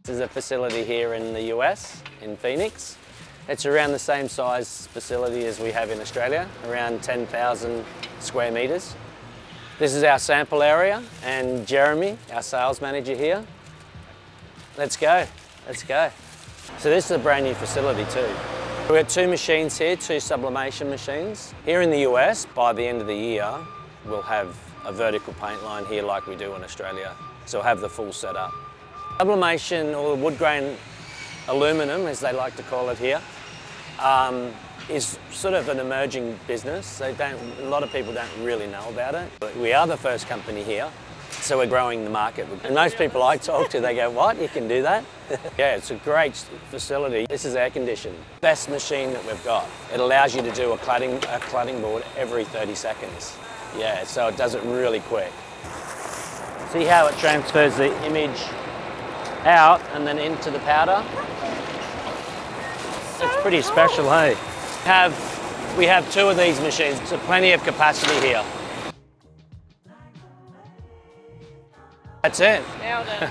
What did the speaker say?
This is a facility here in the US, in Phoenix. It's around the same size facility as we have in Australia, around 10,000 square metres. This is our sample area, and Jeremy, our sales manager here. Let's go, let's go. So this is a brand new facility too. We've got 2 machines here, 2 sublimation machines. Here in the US, by the end of the year, we'll have a vertical paint line here like we do in Australia. So we'll have the full setup. Sublimation, or wood grain aluminum, as they like to call it here, is sort of an emerging business. A lot of people don't really know about it. But we are the first company here, so we're growing the market. And most people I talk to, they go, "What? You can do that?" Yeah, it's a great facility. This is air conditioned. Best machine that we've got. It allows you to do a cladding board every 30 seconds. Yeah, so it does it really quick. See how it transfers the image out and then into the powder? It's pretty special, hey? We have 2 of these machines, so plenty of capacity here. That's it. Nailed it.